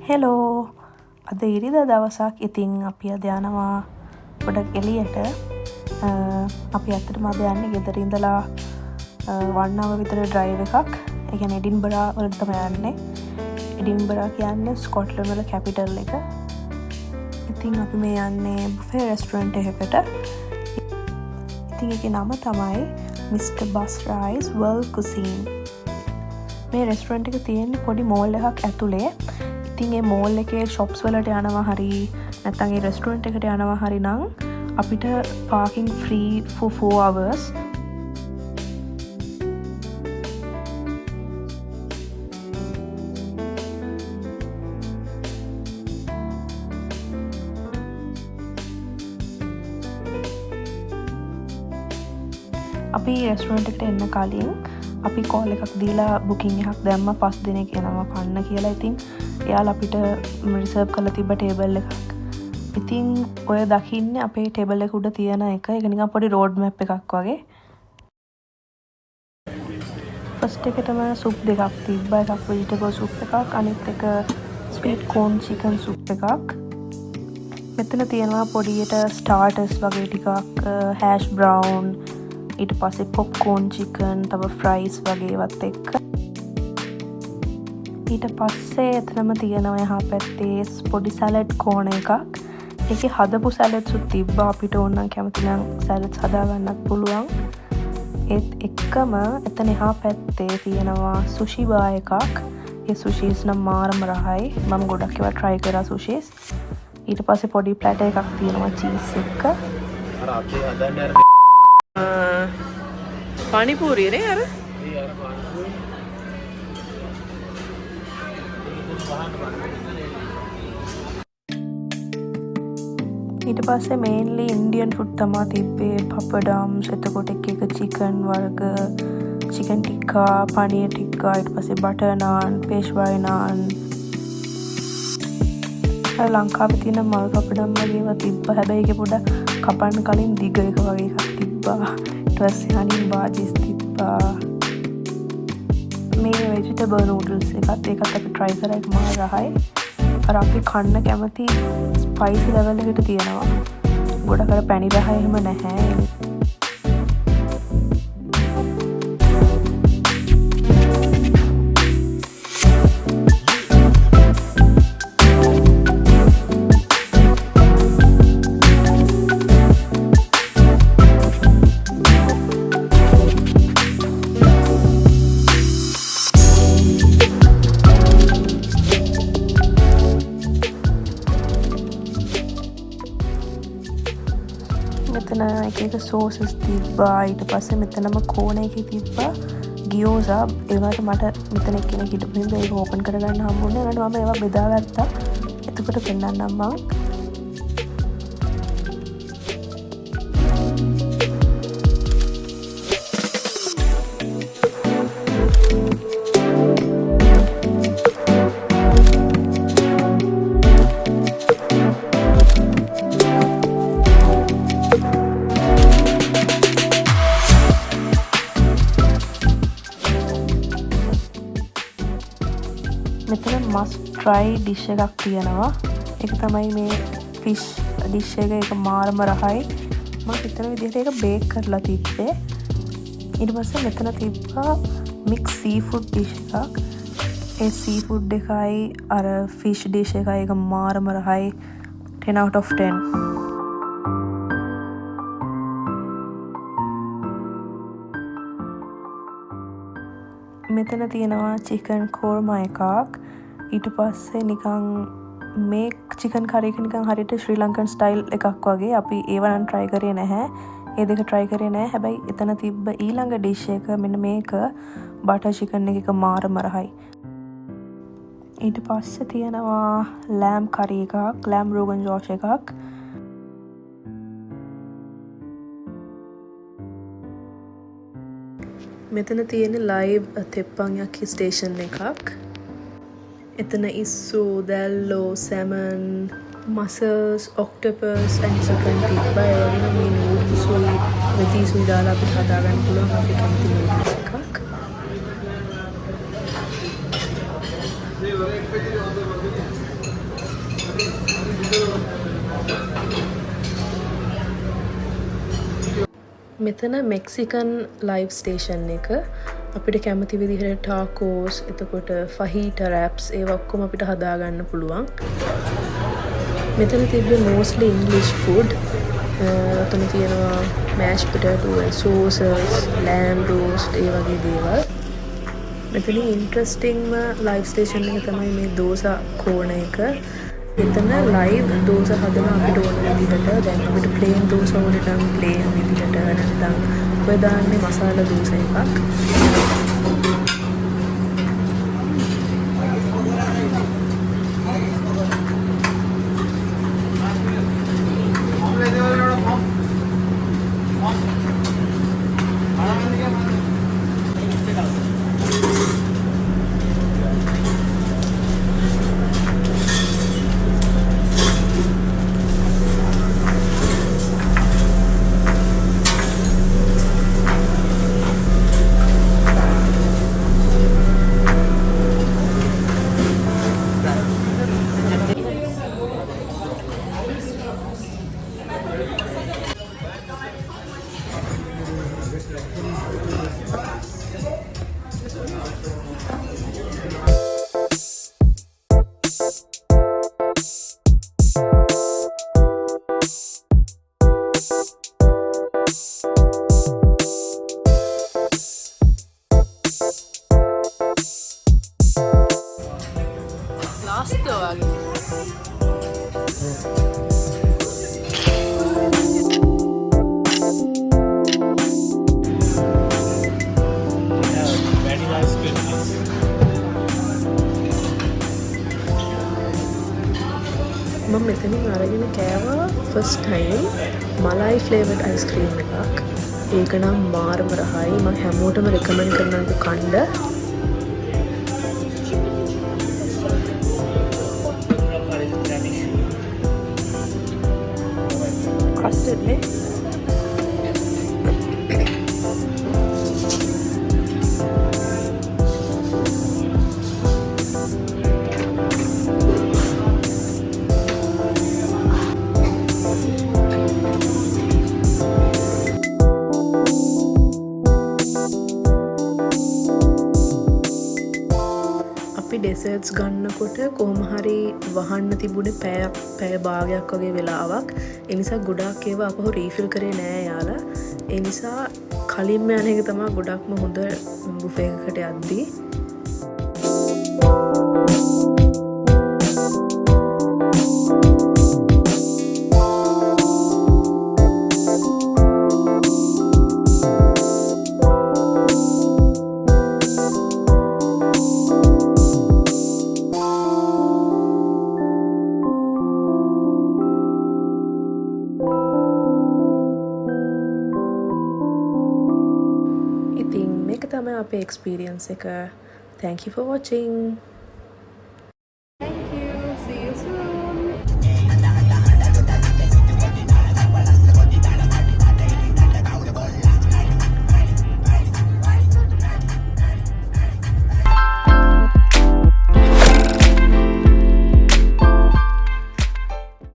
Hello අද ඉරිදා දවසක්. ඉතින් අපි අද යනවා ගොඩක් එළියට. අපි ඇත්තටම අද යන්නේ ගෙදර ඉඳලා 1 hour විතර ඩ්‍රයිව් එකක්. ඒ කියන්නේ එඩින්බරා වලට තමයි යන්නේ. එඩින්බරා කියන්නේ ස්කොට්ලන්ඩ් වල කැපිටල් එක. ඉතින් අපි මේ යන්නේ බුෆේ රෙස්ටොරන්ට් එකකට. ඉතින් ඒකේ නම තමයි Mr. Busrice World Cuisine. මේ රෙස්ටොරන්ට් එක තියෙන්නේ පොඩි මෝල් එකක් ඇතුලේ. ඉතින් ඒ මෝල් එකේ ෂොප්ස් වලට යනවා හරි නැත්නම් ඒ රෙස්ටොරන්ට් එකට යනවා හරි නම් අපිට පාකින් ෆ්‍රී for 4 hours. අපි රෙස්ටොරන්ට් එකට එන්න කලින් අපි කෝල් එකක් දීලා බුකින් එකක් දැම්මා 5 දිනක් යනවා කන්න කියලා. ඉතින් එයාලා අපිට රිසර්ව් කරලා තිබ්බ ටේබල් එකක්. ඉතින් ඔය දකින්නේ අපේ ටේබල් එක උඩ තියෙන එක. ඒක නිකන් පොඩි රෝඩ් මැප් එකක් වගේ. ෆස්ට් එකටම සුප් දෙකක් තිබ්බා. එකක් වෙජිටබල් සුප් එකක්, අනිත් එක ස්වීට් කෝන් චිකන් සුප් එකක්. මෙතන තියෙනවා පොඩියට ස්ටාර්ටර්ස් වගේ ටිකක්, හැෂ් බ්‍රවුන්, ඊට පස්සේ පොප්කෝන් චිකන්, තව ෆ්‍රයිස් වගේවත් එක්ක. ඊට පස්සේ එතනම තියෙනවා එහා පැත්තේ පොඩි සැලඩ් කෝන එකක්. ඒකේ හදපු සැලඩ්ස් උත් තිබ්බා. අපිට ඕන නම් කැමති නම් සැලඩ්ස් හදාගන්නත් පුළුවන්. ඒත් එක්කම එතන එහා පැත්තේ තියෙනවා සුෂි බා එකක්. ඒ සුෂිස් නම් මාරම රහයි. මම ගොඩක් ඒවා try කරා සුෂිස්. ඊට පස්සේ පොඩි ප්ලැටර් එකක් තියෙනවා චීස් එක්ක. අර අපේ හදන්නේ පානිපූරිය නේ අර. ඊට පස්සේ මේන්ලි ඉන්ඩියන් ෆුඩ් තමා තිබ්බේ. පපඩම්ස්, එතකොට එක චිකන් වර්ග, චිකන් ටික්කා, පනීර් ටික්කා, ඊට පස්සේ බටර් නාන්, පේෂ්වායි නාන්. ලංකාවේ තියෙන මල් පපඩම් වගේ ඒවා තිබ්බා. හැබැයි ඒකේ පොඩ කපන්න කලින් දිග එක වගේ එකක් තිබ්බා. ඊට පස්සේ හනින් බාජිස් තිබ්බා. මේ වෙජිටබල් නූඩල්ස් එකත් අපි try කරා. ඒක මාර රහයි. අර අපි කන්න කැමති ස්පයිසි ලෙවල් එකට තියෙනවා. ගොඩක් අර පැණි රහයි එහෙම නැහැ. මෙතන එක සෝසස් තිබ්බා. ඊට පස්සේ මෙතනම කෝන එකේ තිබ්බා ගියෝසා. ඒවට මට මෙතන එක්කෙනෙක් හිටපු හින්දා ඒක ඕපන් කරගන්න හම්බුනේ. ඒකට මම ඒවා බෙදාගත්තා. එතකොට පෙන්නන්නම් මම. මෙතන මස්ට් ට්‍රයි ඩිෂ් එකක් තියෙනවා. ඒක තමයි මේ ෆිෂ් ඩිෂ් එක. ඒක මාරම රහයි. මම හිතන විදිහට ඒක බේක් කරලා තිබ්බේ. ඊට පස්සේ මෙතන තිබ්බා මික්ස් සීෆුඩ් ඩිෂ් එකක්. ඒ සීෆුඩ් එකයි අර ෆිෂ් ඩිෂ් එකයි ඒක මාරම රහයි. 10 out of 10. මෙතන තියෙනවා චිකන් කෝර්මා එකක්. ඊට පස්සේ නිකන් මේ චිකන් කරි එක නිකන් හරියට ශ්‍රී ලංකන් ස්ටයිල් එකක් වගේ. අපි ඒව නම් try කරේ නැහැ. ඒ දෙක try කරේ නැහැ. හැබැයි එතන තිබ්බ ඊළඟ ඩිෂ් එක මෙන්න මේක බටර් චිකන් එක මාරම රහයි. ඊට පස්සේ තියෙනවා ලෑම් කරි එකක්, ලෑම් රෝගන් ජෝෂ් එකක්. මෙතන තියෙන ලයිව් තෙප්පන්යක්කි ස්ටේෂන් එකක්. එතන ඉස්සු, දැල්ලෝ, සැමන්, මසල්ස්, ඔක්ටපස් ඇන් චිකන් තිබ්බා. ඒ වගේම මේ නූඩ්ල්ස් වල වෙතිසුයි දාලා අපිට හදාගන්න පුළුවන් අපිට කැමති නූඩල්ස් එකක්. මෙතන මෙක්සිකන් ලයිව් ස්ටේෂන් එක අපිට කැමති විදිහට ටාකෝස් එතකොට ෆහීටා රැප්ස් ඒවා ඔක්කොම අපිට හදාගන්න පුළුවන්. මෙතන තිබ්බේ mostly English food. එතන තියෙනවා mashed potato and sauces, lamb roast ඒ වගේ දේවල්. මෙතන ඉන්ට්‍රස්ටිංම ලයිව් ස්ටේෂන් එක තමයි මේ දෝසා කෝණ එක. එතන ලයිව් දෝසා හදන අපිට ඕන විදිහට දැන් අපිට ප්ලේන් දෝසා ඕනේ නම් ප්ලේන් විදිහට නැත්නම් ඔය දාන්නේ මසාලා දෝසා එකක්. මම මෙතනින් අරගෙන කෑවා ෆස්ට් ටයිම් මලයි ෆ්ලේවර්ඩ් අයිස්ක්‍රීම් එකක්. ඒක නම් මාරම රහයි. මම හැමෝටම රෙකමන්ඩ් කරනවා ඒක කන්න. කස්ටර්ඩ් නේ. ඩෙසර්ට්ස් ගන්නකොට කොහොම හරි වහන්න තිබුණේ පැය භාගයක් වගේ වෙලාවක්. ඒ නිසා ගොඩක් ඒවා අපහු රීෆිල් කරේ නෑ යාලා. ඒ නිසා කලින්ම යන එක තමයි ගොඩක්ම හොඳ බුෆේ එකකට යද්දී. තමයි අපේ එක්ස්පීරියන්ස් එක. Thank you for watching.